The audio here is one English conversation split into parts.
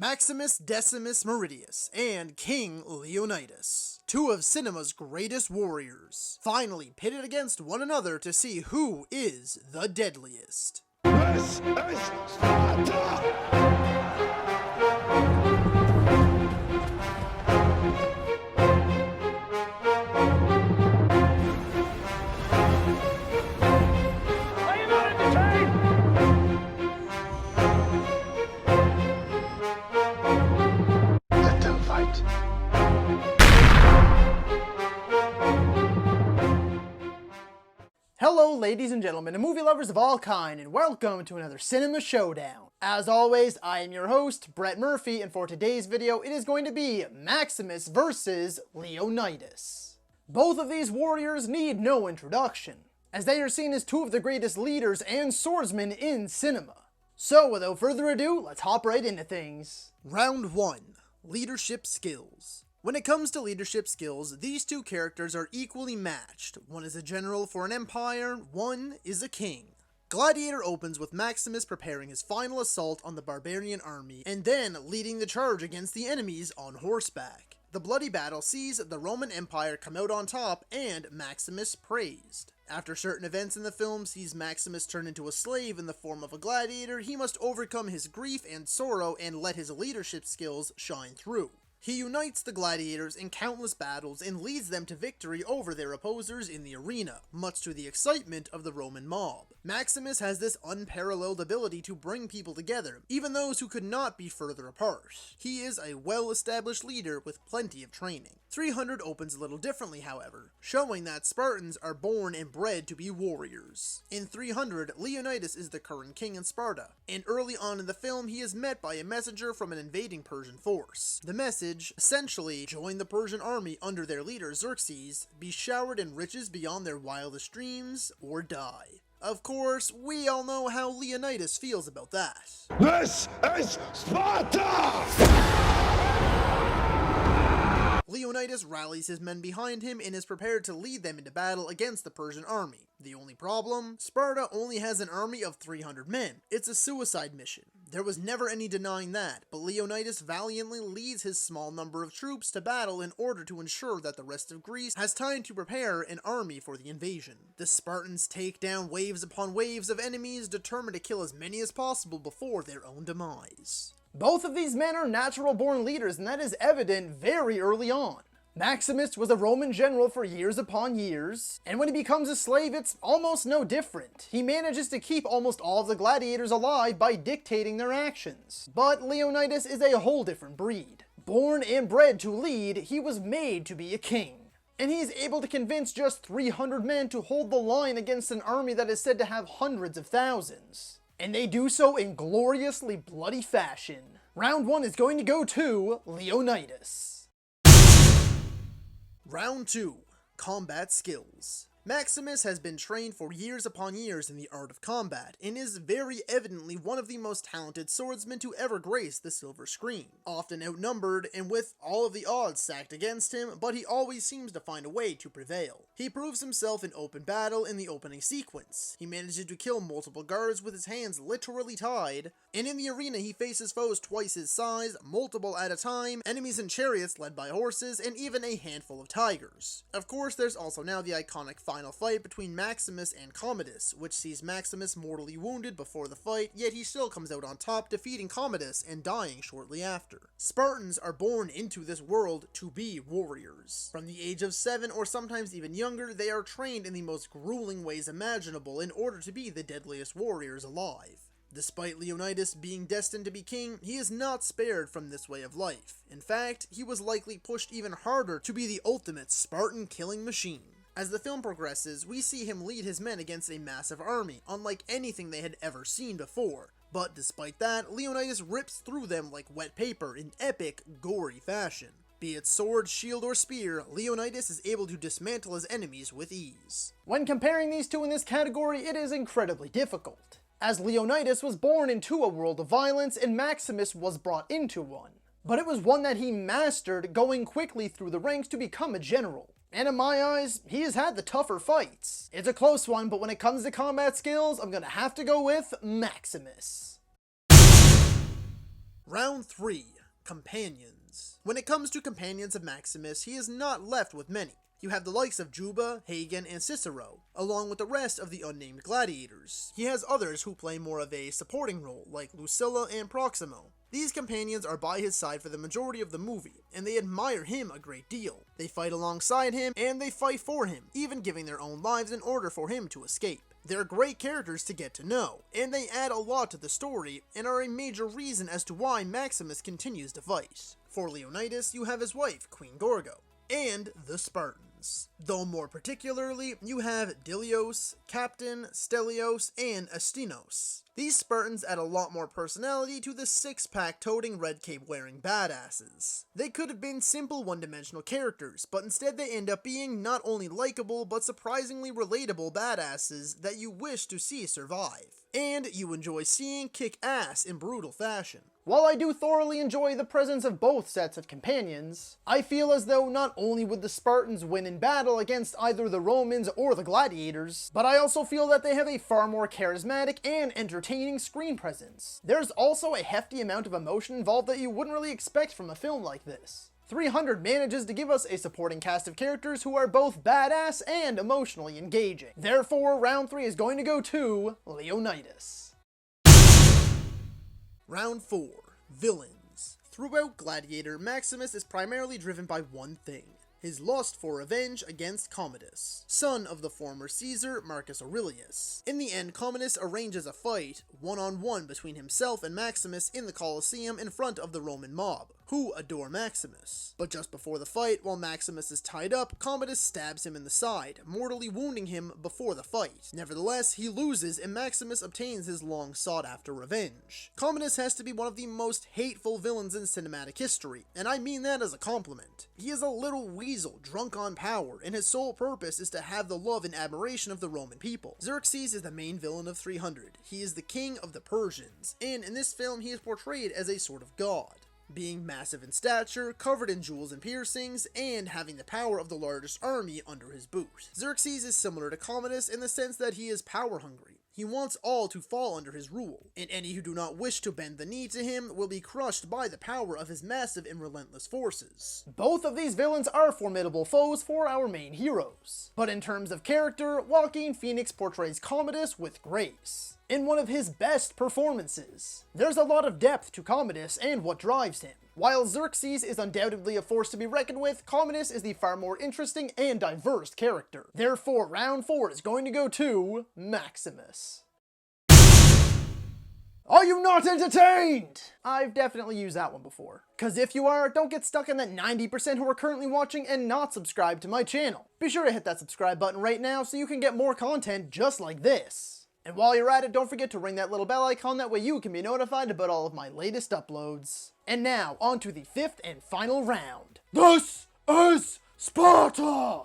Maximus Decimus Meridius and King Leonidas, two of cinema's greatest warriors, finally pitted against one another to see who is the deadliest. This is Sparta! Hello ladies and gentlemen and movie lovers of all kind, and welcome to another Cinema Showdown. As always, I am your host, Brett Murphy, and for today's video it is going to be Maximus versus Leonidas. Both of these warriors need no introduction, as they are seen as two of the greatest leaders and swordsmen in cinema. So without further ado, let's hop right into things. Round 1. Leadership Skills. When it comes to leadership skills, these two characters are equally matched. One is a general for an empire, one is a king. Gladiator opens with Maximus preparing his final assault on the barbarian army, and then leading the charge against the enemies on horseback. The bloody battle sees the Roman Empire come out on top, and Maximus praised. After certain events in the film sees Maximus turn into a slave in the form of a gladiator, he must overcome his grief and sorrow and let his leadership skills shine through. He unites the gladiators in countless battles and leads them to victory over their opposers in the arena, much to the excitement of the Roman mob. Maximus has this unparalleled ability to bring people together, even those who could not be further apart. He is a well-established leader with plenty of training. 300 opens a little differently, however, showing that Spartans are born and bred to be warriors. In 300, Leonidas is the current king in Sparta, and early on in the film he is met by a messenger from an invading Persian force. The message, essentially, join the Persian army under their leader Xerxes, be showered in riches beyond their wildest dreams, or die. Of course, we all know how Leonidas feels about that. This is Sparta! Leonidas rallies his men behind him and is prepared to lead them into battle against the Persian army. The only problem? Sparta only has an army of 300 men. It's a suicide mission. There was never any denying that, but Leonidas valiantly leads his small number of troops to battle in order to ensure that the rest of Greece has time to prepare an army for the invasion. The Spartans take down waves upon waves of enemies, determined to kill as many as possible before their own demise. Both of these men are natural-born leaders, and that is evident very early on. Maximus was a Roman general for years upon years, and when he becomes a slave, it's almost no different. He manages to keep almost all of the gladiators alive by dictating their actions. But Leonidas is a whole different breed. Born and bred to lead, he was made to be a king. And he's able to convince just 300 men to hold the line against an army that is said to have hundreds of thousands. And they do so in gloriously bloody fashion. Round 1 is going to go to Leonidas. Round 2. Combat Skills. Maximus has been trained for years upon years in the art of combat, and is very evidently one of the most talented swordsmen to ever grace the silver screen. Often outnumbered and with all of the odds stacked against him, but he always seems to find a way to prevail. He proves himself in open battle in the opening sequence. He manages to kill multiple guards with his hands literally tied, and in the arena he faces foes twice his size, multiple at a time, enemies in chariots led by horses, and even a handful of tigers. Of course, there's also now the iconic final fight between Maximus and Commodus, which sees Maximus mortally wounded before the fight, yet he still comes out on top, defeating Commodus and dying shortly after. Spartans are born into this world to be warriors. From the age of 7 or sometimes even younger, they are trained in the most grueling ways imaginable in order to be the deadliest warriors alive. Despite Leonidas being destined to be king, he is not spared from this way of life. In fact, he was likely pushed even harder to be the ultimate Spartan killing machine. As the film progresses, we see him lead his men against a massive army, unlike anything they had ever seen before. But despite that, Leonidas rips through them like wet paper in epic, gory fashion. Be it sword, shield, or spear, Leonidas is able to dismantle his enemies with ease. When comparing these two in this category, it is incredibly difficult, as Leonidas was born into a world of violence and Maximus was brought into one. But it was one that he mastered, going quickly through the ranks to become a general. And in my eyes, he has had the tougher fights. It's a close one, but when it comes to combat skills, I'm gonna have to go with Maximus. Round 3. Companions. When it comes to companions of Maximus, he is not left with many. You have the likes of Juba, Hagen, and Cicero, along with the rest of the unnamed gladiators. He has others who play more of a supporting role, like Lucilla and Proximo. These companions are by his side for the majority of the movie, and they admire him a great deal. They fight alongside him, and they fight for him, even giving their own lives in order for him to escape. They're great characters to get to know, and they add a lot to the story, and are a major reason as to why Maximus continues to fight. For Leonidas, you have his wife, Queen Gorgo, and the Spartans. Though more particularly, you have Dilios, Captain, Stelios, and Astinos. These Spartans add a lot more personality to the six-pack toting red cape wearing badasses. They could have been simple one-dimensional characters, but instead they end up being not only likable but surprisingly relatable badasses that you wish to see survive, and you enjoy seeing kick ass in brutal fashion. While I do thoroughly enjoy the presence of both sets of companions, I feel as though not only would the Spartans win in battle against either the Romans or the gladiators, but I also feel that they have a far more charismatic and entertaining screen presence. There's also a hefty amount of emotion involved that you wouldn't really expect from a film like this. 300 manages to give us a supporting cast of characters who are both badass and emotionally engaging. Therefore, round 3 is going to go to Leonidas. Round 4. Villains. Throughout Gladiator, Maximus is primarily driven by one thing: his lust for revenge against Commodus, son of the former Caesar Marcus Aurelius. In the end, Commodus arranges a fight, one-on-one between himself and Maximus in the Colosseum in front of the Roman mob, who adore Maximus. But just before the fight, while Maximus is tied up, Commodus stabs him in the side, mortally wounding him before the fight. Nevertheless, he loses and Maximus obtains his long sought-after revenge. Commodus has to be one of the most hateful villains in cinematic history, and I mean that as a compliment. He is a little weasel, drunk on power, and his sole purpose is to have the love and admiration of the Roman people. Xerxes is the main villain of 300. He is the king of the Persians, and in this film he is portrayed as a sort of god, being massive in stature, covered in jewels and piercings, and having the power of the largest army under his boot. Xerxes is similar to Commodus in the sense that he is power hungry. He wants all to fall under his rule, and any who do not wish to bend the knee to him will be crushed by the power of his massive and relentless forces. Both of these villains are formidable foes for our main heroes, but in terms of character, Joaquin Phoenix portrays Commodus with grace. In one of his best performances. There's a lot of depth to Commodus and what drives him. While Xerxes is undoubtedly a force to be reckoned with, Commodus is the far more interesting and diverse character. Therefore, round 4 is going to go to Maximus. Are you not entertained? I've definitely used that one before. Cause if you are, don't get stuck in that 90% who are currently watching and not subscribed to my channel. Be sure to hit that subscribe button right now so you can get more content just like this. And while you're at it, don't forget to ring that little bell icon, that way you can be notified about all of my latest uploads. And now, on to the 5th and final round. This is Sparta!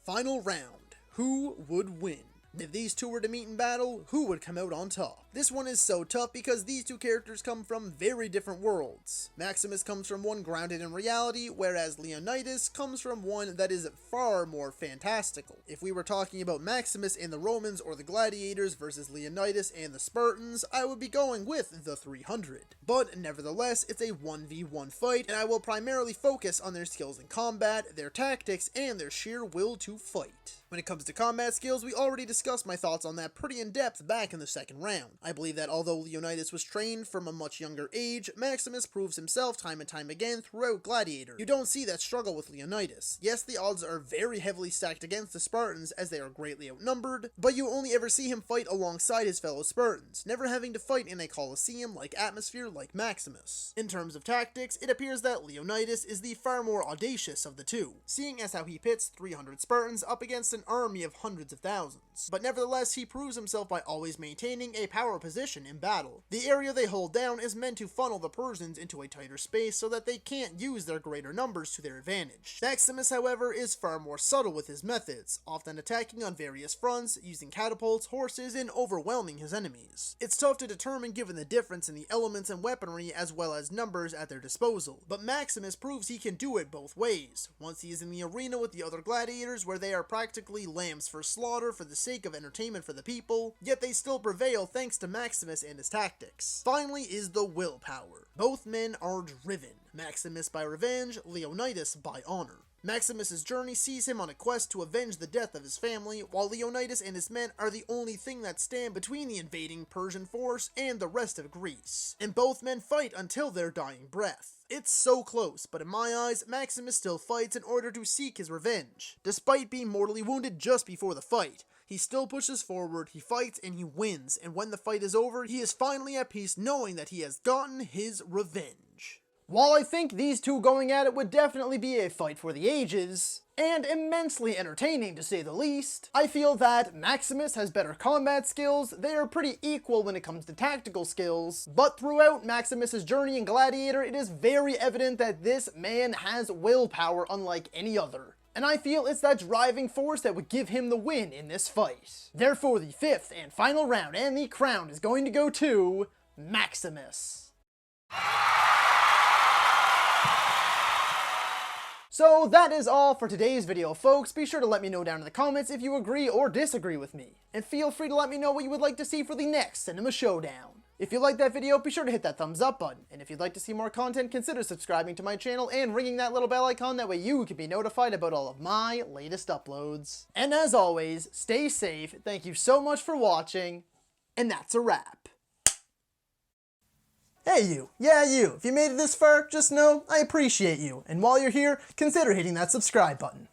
Final round. Who would win? If these two were to meet in battle, who would come out on top? This one is so tough because these two characters come from very different worlds. Maximus comes from one grounded in reality, whereas Leonidas comes from one that is far more fantastical. If we were talking about Maximus and the Romans or the gladiators versus Leonidas and the Spartans, I would be going with the 300. But nevertheless, it's a 1v1 fight, and I will primarily focus on their skills in combat, their tactics, and their sheer will to fight. When it comes to combat skills, we already discussed my thoughts on that pretty in depth back in the second round. I believe that although Leonidas was trained from a much younger age, Maximus proves himself time and time again throughout Gladiator. You don't see that struggle with Leonidas. Yes, the odds are very heavily stacked against the Spartans as they are greatly outnumbered, but you only ever see him fight alongside his fellow Spartans, never having to fight in a Colosseum-like atmosphere like Maximus. In terms of tactics, it appears that Leonidas is the far more audacious of the two, seeing as how he pits 300 Spartans up against an army of hundreds of thousands. But nevertheless, he proves himself by always maintaining a power position in battle. The area they hold down is meant to funnel the Persians into a tighter space so that they can't use their greater numbers to their advantage. Maximus, however, is far more subtle with his methods, often attacking on various fronts, using catapults, horses, and overwhelming his enemies. It's tough to determine given the difference in the elements and weaponry as well as numbers at their disposal, but Maximus proves he can do it both ways. Once he is in the arena with the other gladiators where they are practically lambs for slaughter for the sake sake of entertainment for the people, yet they still prevail thanks to Maximus and his tactics. Finally is the willpower. Both men are driven. Maximus by revenge, Leonidas by honor. Maximus' journey sees him on a quest to avenge the death of his family, while Leonidas and his men are the only thing that stand between the invading Persian force and the rest of Greece. And both men fight until their dying breath. It's so close, but in my eyes, Maximus still fights in order to seek his revenge. Despite being mortally wounded just before the fight, he still pushes forward, he fights, and he wins, and when the fight is over, he is finally at peace knowing that he has gotten his revenge. While I think these two going at it would definitely be a fight for the ages, and immensely entertaining to say the least, I feel that Maximus has better combat skills, they are pretty equal when it comes to tactical skills, but throughout Maximus' journey in Gladiator, it is very evident that this man has willpower unlike any other. And I feel it's that driving force that would give him the win in this fight. Therefore, the fifth and final round and the crown is going to go to Maximus. So that is all for today's video, folks. Be sure to let me know down in the comments if you agree or disagree with me. And feel free to let me know what you would like to see for the next Cinema Showdown. If you liked that video, be sure to hit that thumbs up button. And if you'd like to see more content, consider subscribing to my channel and ringing that little bell icon, that way you can be notified about all of my latest uploads. And as always, stay safe, thank you so much for watching, and that's a wrap. Hey you, yeah you, if you made it this far, just know I appreciate you, and while you're here, consider hitting that subscribe button.